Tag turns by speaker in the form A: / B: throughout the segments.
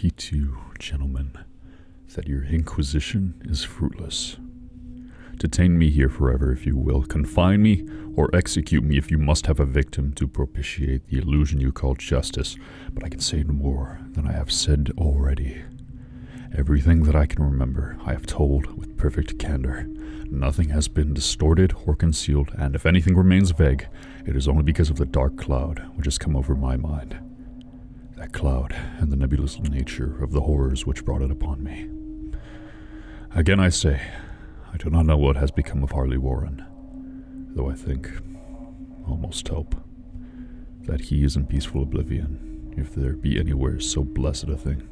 A: repeat to you, gentlemen, that your inquisition is fruitless. Detain me here forever if you will, confine me, or execute me if you must have a victim to propitiate the illusion you call justice, but I can say no more than I have said already. Everything that I can remember, I have told with perfect candor. Nothing has been distorted or concealed, and if anything remains vague, it is only because of the dark cloud which has come over my mind. That cloud and the nebulous nature of the horrors which brought it upon me. Again I say, I do not know what has become of Harley Warren, though I think, almost hope, that he is in peaceful oblivion, if there be anywhere so blessed a thing.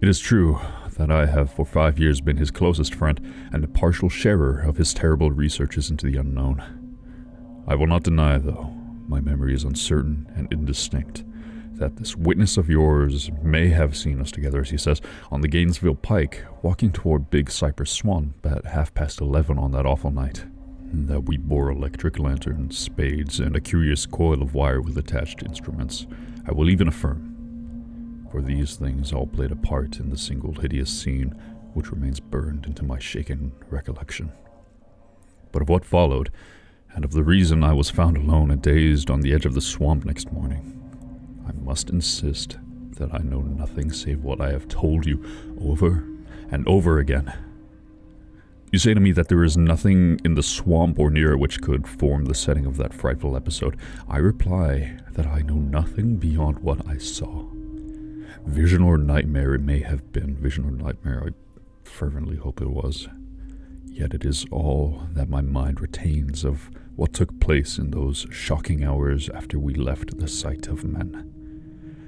A: It is true that I have for 5 years been his closest friend and a partial sharer of his terrible researches into the unknown. I will not deny, though, my memory is uncertain and indistinct, that this witness of yours may have seen us together, as he says, on the Gainesville Pike, walking toward Big Cypress Swamp at 11:30 on that awful night. That we bore electric lanterns, spades, and a curious coil of wire with attached instruments, I will even affirm, for these things all played a part in the single hideous scene which remains burned into my shaken recollection. But of what followed, and of the reason I was found alone and dazed on the edge of the swamp next morning, I must insist that I know nothing save what I have told you over and over again. You say to me that there is nothing in the swamp or near it which could form the setting of that frightful episode. I reply that I know nothing beyond what I saw. Vision or nightmare it may have been. Vision or nightmare, I fervently hope it was. Yet it is all that my mind retains of what took place in those shocking hours after we left the sight of men,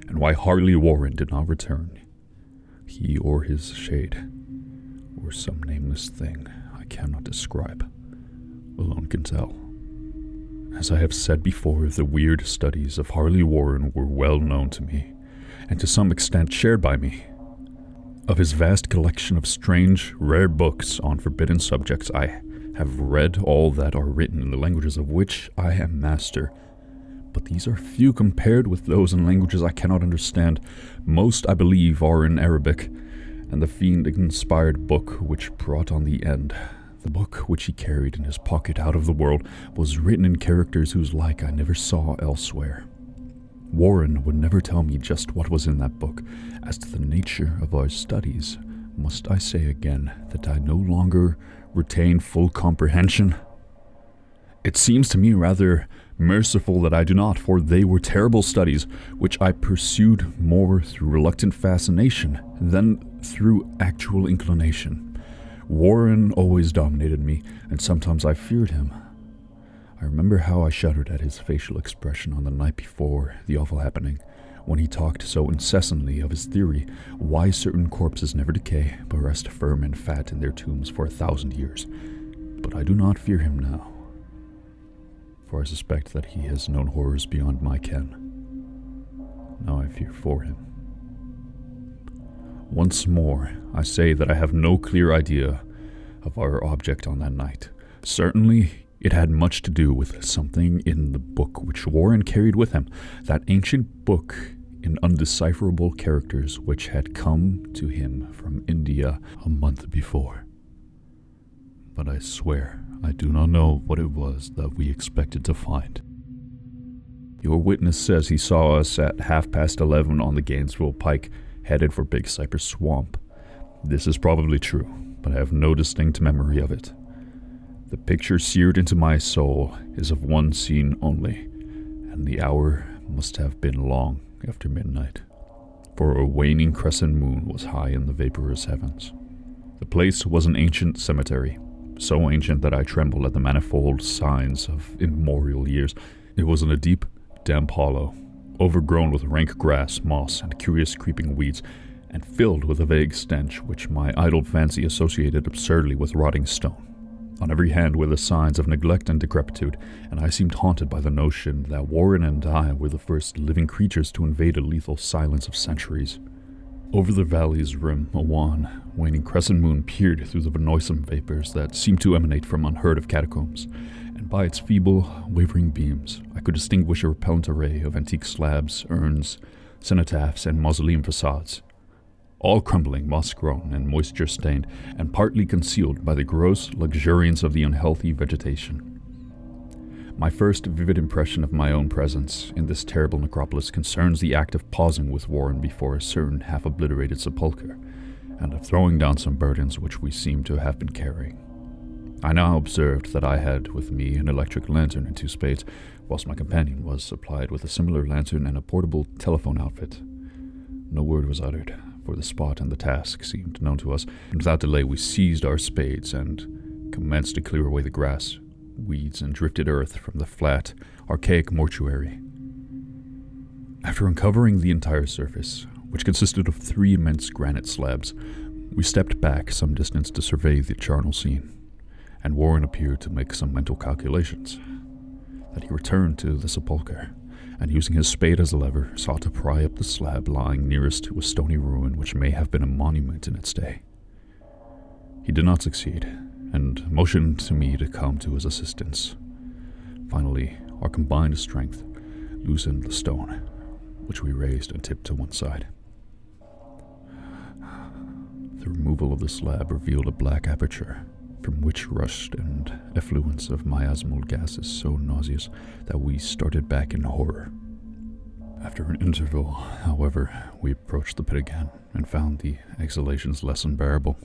A: and why Harley Warren did not return. He or his shade, or some nameless thing I cannot describe, alone can tell. As I have said before, the weird studies of Harley Warren were well known to me, and to some extent shared by me. Of his vast collection of strange, rare books on forbidden subjects, I have read all that are written in the languages of which I am master, but these are few compared with those in languages I cannot understand. Most, I believe, are in Arabic, and the fiend-inspired book which brought on the end, the book which he carried in his pocket out of the world, was written in characters whose like I never saw elsewhere. Warren would never tell me just what was in that book. As to the nature of our studies, must I say again that I no longer retain full comprehension? It seems to me rather merciful that I do not, for they were terrible studies, which I pursued more through reluctant fascination than through actual inclination. Warren always dominated me, and sometimes I feared him. I remember how I shuddered at his facial expression on the night before the awful happening, when he talked so incessantly of his theory, why certain corpses never decay, but rest firm and fat in their tombs for 1,000 years. But I do not fear him now, for I suspect that he has known horrors beyond my ken. Now I fear for him. Once more, I say that I have no clear idea of our object on that night. Certainly, it had much to do with something in the book which Warren carried with him, that ancient book in undecipherable characters which had come to him from India a month before. But I swear I do not know what it was that we expected to find. Your witness says he saw us at 11:30 on the Gainesville Pike, headed for Big Cypress Swamp. This is probably true, but I have no distinct memory of it. The picture seared into my soul is of one scene only, and the hour must have been long after midnight, for a waning crescent moon was high in the vaporous heavens. The place was an ancient cemetery, so ancient that I tremble at the manifold signs of immemorial years. It was in a deep, damp hollow, overgrown with rank grass, moss, and curious creeping weeds, and filled with a vague stench which my idle fancy associated absurdly with rotting stone. On every hand were the signs of neglect and decrepitude, and I seemed haunted by the notion that Warren and I were the first living creatures to invade a lethal silence of centuries. Over the valley's rim, a wan, waning crescent moon peered through the noisome vapors that seemed to emanate from unheard-of catacombs, and by its feeble, wavering beams, I could distinguish a repellent array of antique slabs, urns, cenotaphs, and mausoleum facades. all crumbling, moss-grown, and moisture-stained, and partly concealed by the gross luxuriance of the unhealthy vegetation. My first vivid impression of my own presence in this terrible necropolis concerns the act of pausing with Warren before a certain half-obliterated sepulchre, and of throwing down some burdens which we seemed to have been carrying. I now observed that I had with me an electric lantern and 2 spades, whilst my companion was supplied with a similar lantern and a portable telephone outfit. No word was uttered, for the spot and the task seemed known to us, and without delay we seized our spades and commenced to clear away the grass, weeds, and drifted earth from the flat, archaic mortuary. After uncovering the entire surface, which consisted of 3 immense granite slabs, we stepped back some distance to survey the charnel scene, and Warren appeared to make some mental calculations. Then he returned to the sepulchre, and using his spade as a lever, sought to pry up the slab lying nearest to a stony ruin which may have been a monument in its day. He did not succeed, and motioned to me to come to his assistance. Finally, our combined strength loosened the stone, which we raised and tipped to one side. The removal of the slab revealed a black aperture, from which rushed an effluence of miasmal gases so nauseous that we started back in horror. After an interval, however, we approached the pit again and found the exhalations less unbearable.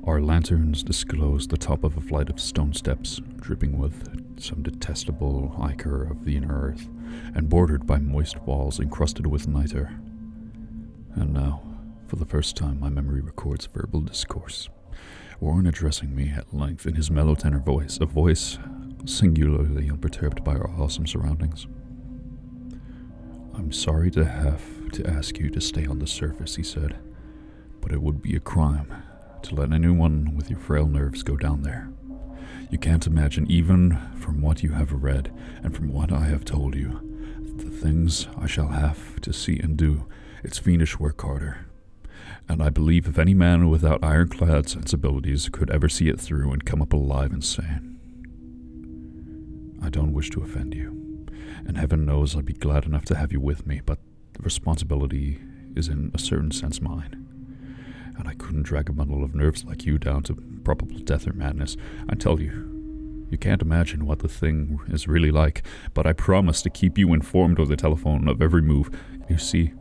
A: Our lanterns disclosed the top of a flight of stone steps, dripping with some detestable ichor of the inner earth, and bordered by moist walls encrusted with niter. And now, for the first time, my memory records verbal discourse. Warren addressing me at length in his mellow tenor voice, a voice singularly unperturbed by our awesome surroundings. "I'm sorry to have to ask you to stay on the surface," he said, "but it would be a crime to let anyone with your frail nerves go down there. You can't imagine, even from what you have read and from what I have told you, the things I shall have to see and do. It's fiendish work, Carter. And I believe if any man without ironclad sensibilities could ever see it through and come up alive and sane. I don't wish to offend you, and heaven knows I'd be glad enough to have you with me, but the responsibility is in a certain sense mine. And I couldn't drag a bundle of nerves like you down to probable death or madness. I tell you, you can't imagine what the thing is really like, but I promise to keep you informed over the telephone of every move. You see,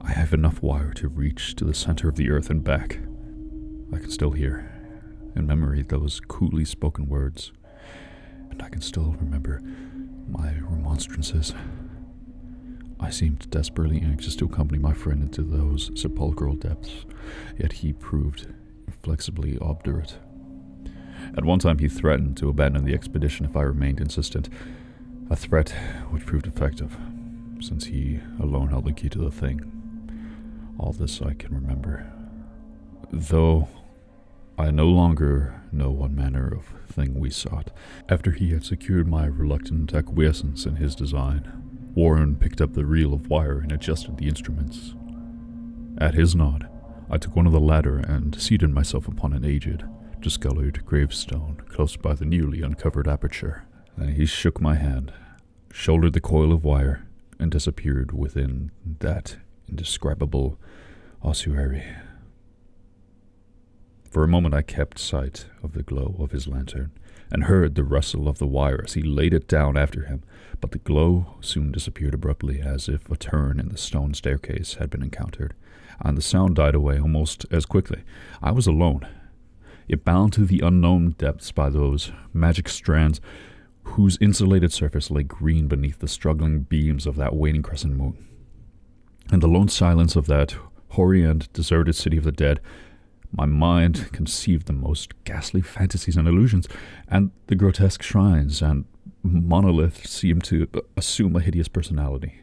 A: I have enough wire to reach to the center of the earth and back. I can still hear, in memory, those coolly spoken words, and I can still remember my remonstrances. I seemed desperately anxious to accompany my friend into those sepulchral depths, yet he proved inflexibly obdurate. At one time he threatened to abandon the expedition if I remained insistent, a threat which proved effective, since he alone held the key to the thing. All this I can remember, though I no longer know what manner of thing we sought. After he had secured my reluctant acquiescence in his design, Warren picked up the reel of wire and adjusted the instruments. At his nod, I took one of the latter and seated myself upon an aged, discolored gravestone close by the newly uncovered aperture. Then he shook my hand, shouldered the coil of wire, and disappeared within that indescribable ossuary. For a moment I kept sight of the glow of his lantern, and heard the rustle of the wire as he laid it down after him, but the glow soon disappeared abruptly, as if a turn in the stone staircase had been encountered, and the sound died away almost as quickly. I was alone, yet bound to the unknown depths by those magic strands whose insulated surface lay green beneath the struggling beams of that waning crescent moon. In the lone silence of that hoary and deserted city of the dead, my mind conceived the most ghastly fantasies and illusions, and the grotesque shrines and monoliths seemed to assume a hideous personality,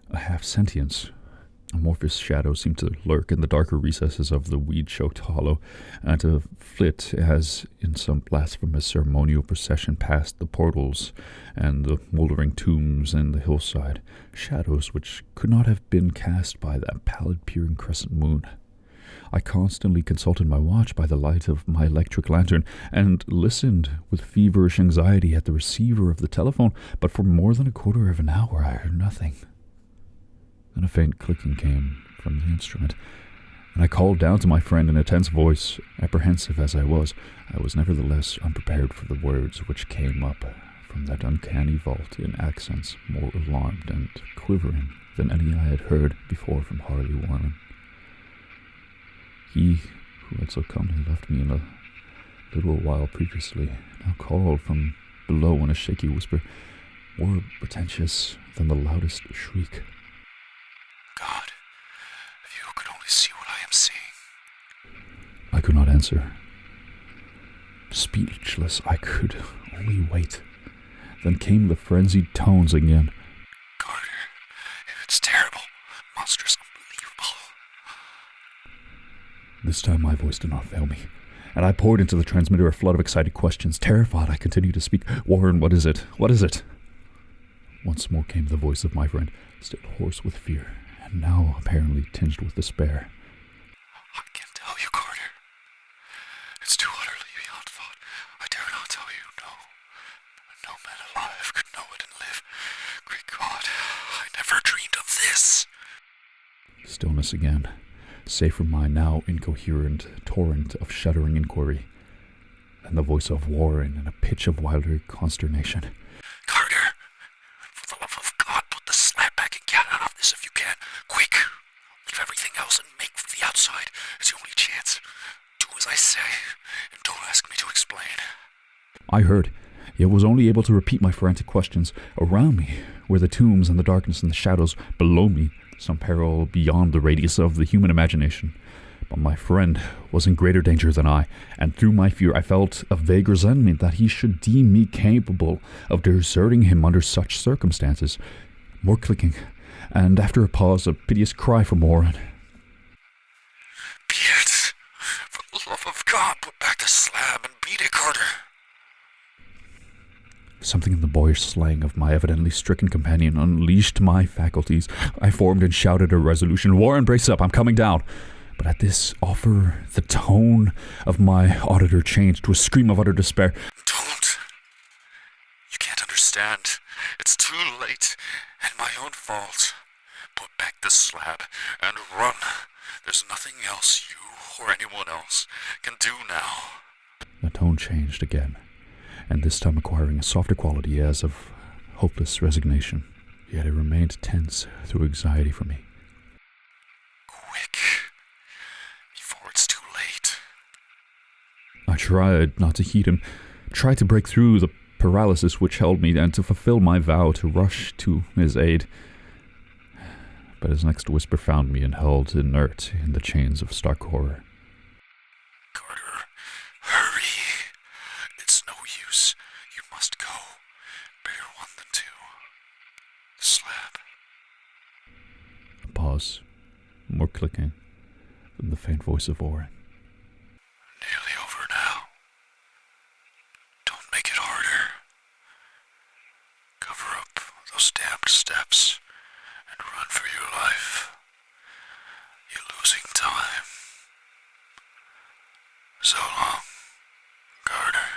A: a half-sentience. Amorphous shadows seemed to lurk in the darker recesses of the weed-choked hollow, and to flit as in some blasphemous ceremonial procession past the portals and the mouldering tombs in the hillside, shadows which could not have been cast by that pallid peering crescent moon. I constantly consulted my watch by the light of my electric lantern, and listened with feverish anxiety at the receiver of the telephone, but for more than a quarter of an hour I heard nothing. Then a faint clicking came from the instrument, and I called down to my friend in a tense voice. Apprehensive as I was nevertheless unprepared for the words which came up from that uncanny vault in accents more alarmed and quivering than any I had heard before from Harley Warren. He who had so calmly left me in a little while previously now called from below in a shaky whisper, more pretentious than the loudest shriek.
B: God, if you could only see what I am seeing.
A: I could not answer. Speechless, I could only wait. Then came the frenzied tones again.
B: Carter, if it's terrible, monstrous, unbelievable.
A: This time my voice did not fail me, and I poured into the transmitter a flood of excited questions. Terrified, I continued to speak. Warren, what is it? What is it? Once more came the voice of my friend, still hoarse with fear, and now apparently tinged with despair.
B: I can't tell you, Carter. It's too utterly beyond thought. I dare not tell you, no. No man alive could know it and live. Great God, I never dreamed of this.
A: Stillness again, save for my now incoherent torrent of shuddering inquiry, and the voice of Warren in a pitch of wilder consternation.
B: Carter, for the love of God, put the slab back and get out of this if you can. Quick! Leave everything else and make for the outside. It's the only chance. Do as I say, and don't ask me to explain.
A: I heard, yet was only able to repeat my frantic questions. Around me were the tombs and the darkness and the shadows. Below me, some peril beyond the radius of the human imagination. But my friend was in greater danger than I, and through my fear I felt a vague resentment that he should deem me capable of deserting him under such circumstances. More clicking, and after a pause, a piteous cry from Warren.
B: Beat it! For the love of God, put back the slab and beat it, Carter!
A: Something in the boyish slang of my evidently stricken companion unleashed my faculties. I formed and shouted a resolution. Warren, brace up, I'm coming down. But at this offer, the tone of my auditor changed to a scream of utter despair.
B: Don't. You can't understand. It's too late, and my own fault. Put back the slab and run. There's nothing else you or anyone else can do now.
A: The tone changed again, and this time acquiring a softer quality as of hopeless resignation. Yet it remained tense through anxiety for me.
B: Quick, before it's too late.
A: I tried not to heed him, tried to break through the paralysis which held me, and to fulfill my vow to rush to his aid. But his next whisper found me and held inert in the chains of stark horror.
B: Carter, hurry. It's no use. You must go. Better one than two. The slab.
A: A pause, more clicking than the faint voice of Warren.
B: Nearly over now. Don't make it harder. Cover up those damned steps and run for your life. You're losing time. So long, Carter.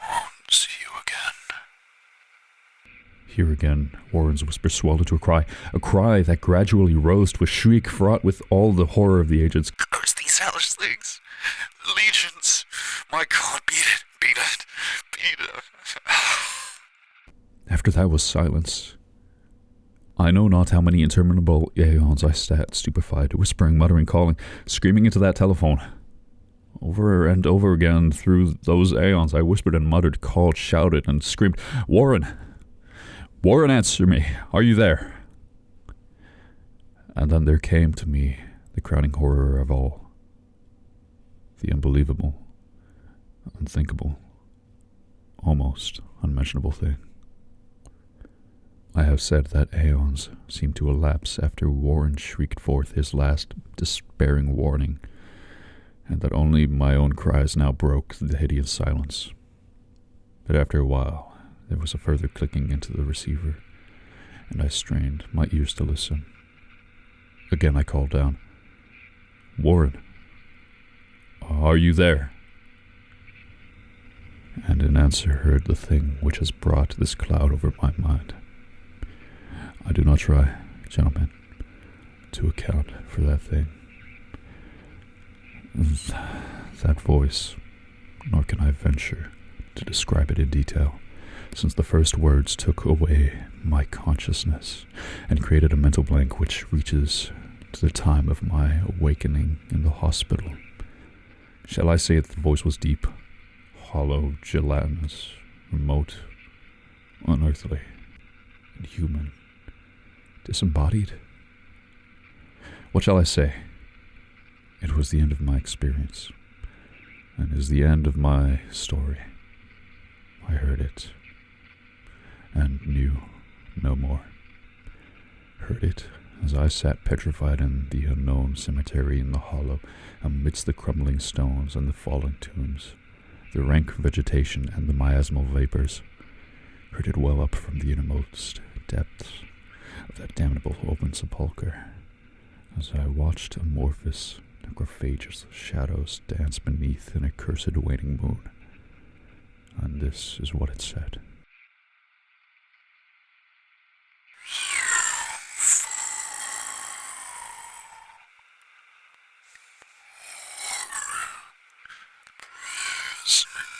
B: Won't see you again.
A: Here again, Warren's whisper swelled into a cry that gradually rose to a shriek fraught with all the horror of the ages.
B: Curse these hellish things. Legions. My God, beat it, beat it, beat it.
A: After that was silence. I know not how many interminable aeons I sat stupefied, whispering, muttering, calling, screaming into that telephone. Over and over again through those aeons I whispered and muttered, called, shouted, and screamed, Warren! Warren, answer me! Are you there? And then there came to me the crowning horror of all. The unbelievable, unthinkable, almost unmentionable thing. I have said that aeons seemed to elapse after Warren shrieked forth his last despairing warning, and that only my own cries now broke the hideous silence. But after a while, there was a further clicking into the receiver, and I strained my ears to listen. Again I called down, Warren, are you there? And in answer heard the thing which has brought this cloud over my mind. I do not try, gentlemen, to account for that thing. That voice, nor can I venture to describe it in detail, since the first words took away my consciousness and created a mental blank which reaches to the time of my awakening in the hospital. Shall I say that the voice was deep, hollow, gelatinous, remote, unearthly, inhuman, disembodied? What shall I say? It was the end of my experience, and is the end of my story. I heard it, and knew no more. Heard it as I sat petrified in the unknown cemetery in the hollow, amidst the crumbling stones and the fallen tombs, the rank vegetation and the miasmal vapors. Heard it well up from the innermost depths of that damnable open sepulchre, as I watched amorphous, necrophagous shadows dance beneath an accursed waning moon. And this is what it said.
B: Prisoner